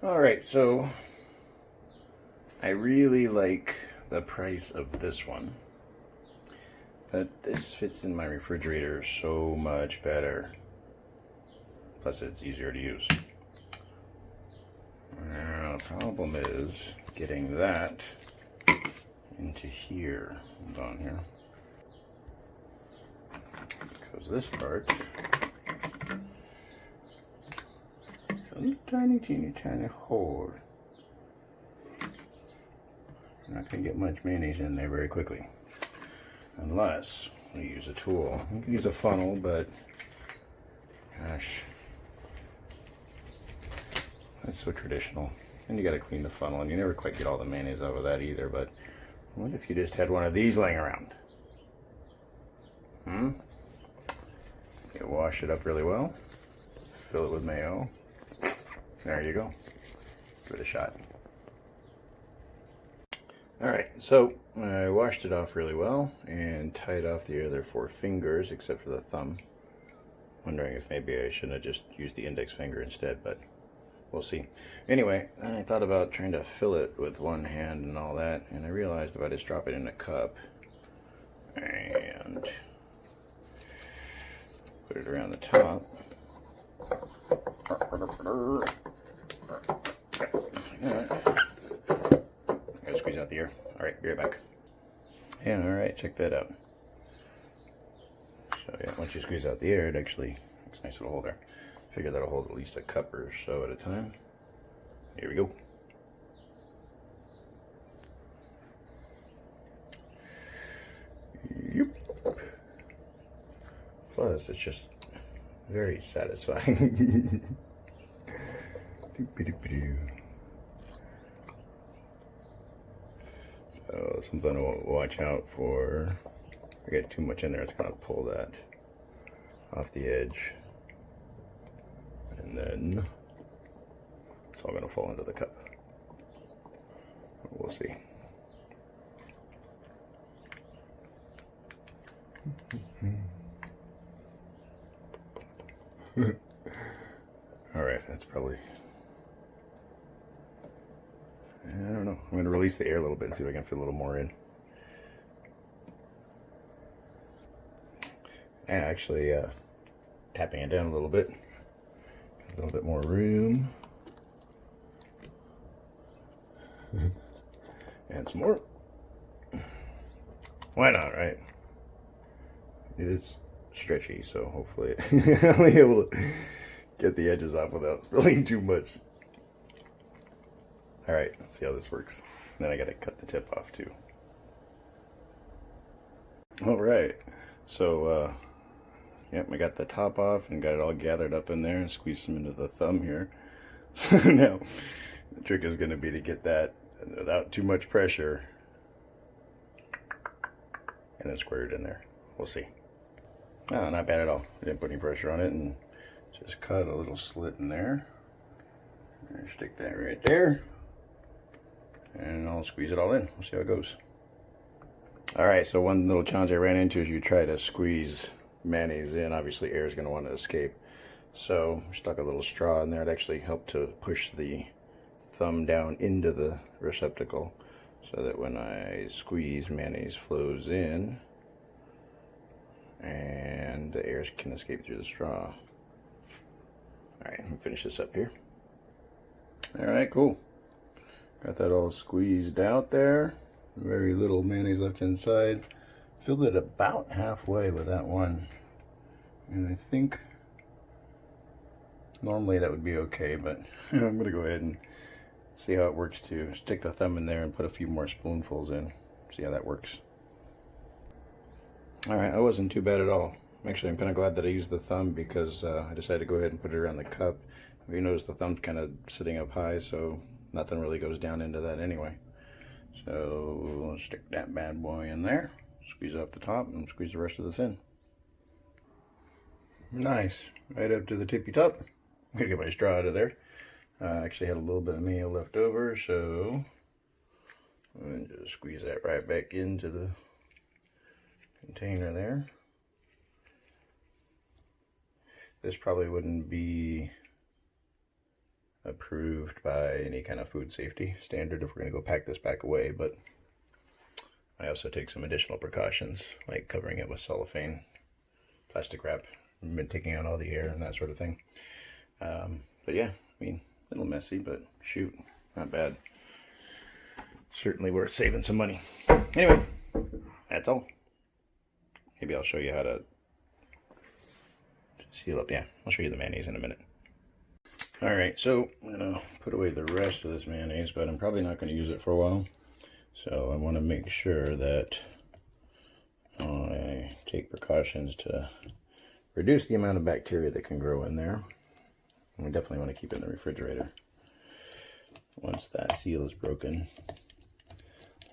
Alright, so I really like the price of this one, but this fits in my refrigerator so much better. Plus it's easier to use. Now, the problem is getting that into here. Hold on here. Because this part is a tiny, teeny, tiny hole. You're not going to get much mayonnaise in there very quickly. Unless we use a tool. You can use a funnel, but gosh, that's so traditional. And you got to clean the funnel, and you never quite get all the mayonnaise out of that either. But what if you just had one of these laying around? You wash it up really well, fill it with mayo. There you go. Give it a shot. Alright, so I washed it off really well and tied off the other 4 fingers except for the thumb. Wondering if maybe I shouldn't have just used the index finger instead, but we'll see. Anyway, I thought about trying to fill it with one hand and all that, and I realized if I just drop it in a cup and put it around the top. Gotta squeeze out the air. Alright, be right back. Yeah, alright, check that out. So yeah, once you squeeze out the air, it actually makes a nice little hole there. Figure that'll hold at least a cup or so at a time. Here we go. Yep. Plus, it's just very satisfying. So something to watch out for. If I get too much in there, it's gonna pull that off the edge, and then it's all gonna fall into the cup. We'll see. Alright, that's probably, I don't know. I'm going to release the air a little bit and see if I can fit a little more in. And actually, tapping it down a little bit more room. And some more. Why not, right? It is stretchy, so hopefully I'll be able to get the edges off without spilling too much. Alright, let's see how this works. Then I gotta cut the tip off too. Alright, so yep, I got the top off and got it all gathered up in there and squeezed some into the thumb here. So now the trick is going to be to get that without too much pressure and then squirt it in there. We'll see. Oh, not bad at all. I didn't put any pressure on it and just cut a little slit in there. And stick that right there. And I'll squeeze it all in. We'll see how it goes. Alright, so one little challenge I ran into is you try to squeeze mayonnaise in. Obviously air is going to want to escape. So stuck a little straw in there. It actually helped to push the thumb down into the receptacle so that when I squeeze, mayonnaise flows in and the air can escape through the straw. Alright, let me finish this up here. Alright, cool. Got that all squeezed out there. Very little mayonnaise left inside. Filled it about halfway with that one. And I think normally that would be okay, but I'm going to go ahead and see how it works to stick the thumb in there and put a few more spoonfuls in. See how that works. Alright, that wasn't too bad at all. Actually, I'm kind of glad that I used the thumb because I decided to go ahead and put it around the cup. If you notice, the thumb's kind of sitting up high, so nothing really goes down into that anyway. So let's stick that bad boy in there, squeeze up the top, and squeeze the rest of this in. Nice, right up to the tippy top. I'm gonna get my straw out of there. I actually had a little bit of mayo left over, so I'm just squeeze that right back into the container there. This probably wouldn't be approved by any kind of food safety standard if we're going to go pack this back away, but I also take some additional precautions, like covering it with cellophane, plastic wrap, and taking out all the air and that sort of thing. But yeah, I mean, a little messy, but shoot, not bad. Certainly worth saving some money. Anyway, that's all. Maybe I'll show you how to seal up. Yeah, I'll show you the mayonnaise in a minute. Alright, so I'm going to put away the rest of this mayonnaise, but I'm probably not going to use it for a while. So I want to make sure that I take precautions to reduce the amount of bacteria that can grow in there. And we definitely want to keep it in the refrigerator. Once that seal is broken,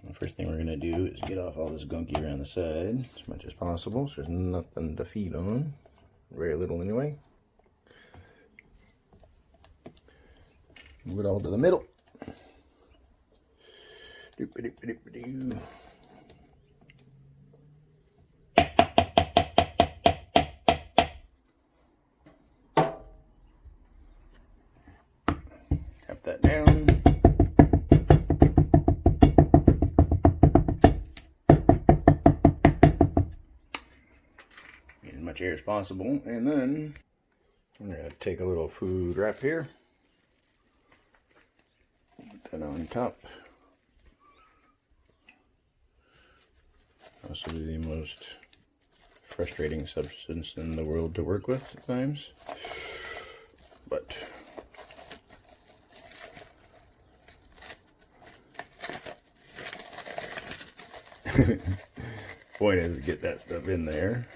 the first thing we're going to do is get off all this gunky around the side as much as possible, so there's nothing to feed on. Very little anyway. Move it all to the middle. Doop-a-doop-a-doop-a-doo. Tap that down. Get as much air as possible, and then I'm going to take a little food wrap here. Put that on top. Also the most frustrating substance in the world to work with at times. But point is to get that stuff in there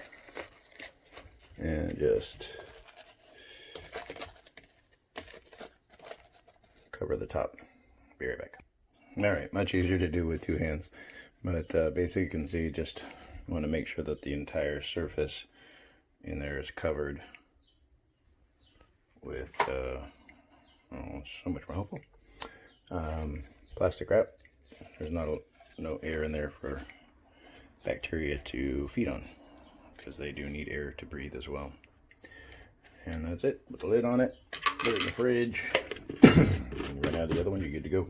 and just cover the top. Be right back. Alright, much easier to do with two hands, but basically you can see, just want to make sure that the entire surface in there is covered with oh, so much more helpful plastic wrap. There's no air in there for bacteria to feed on, because they do need air to breathe as well. And that's it. Put the lid on it, put it in the fridge. When you run out of the other one, you're good to go.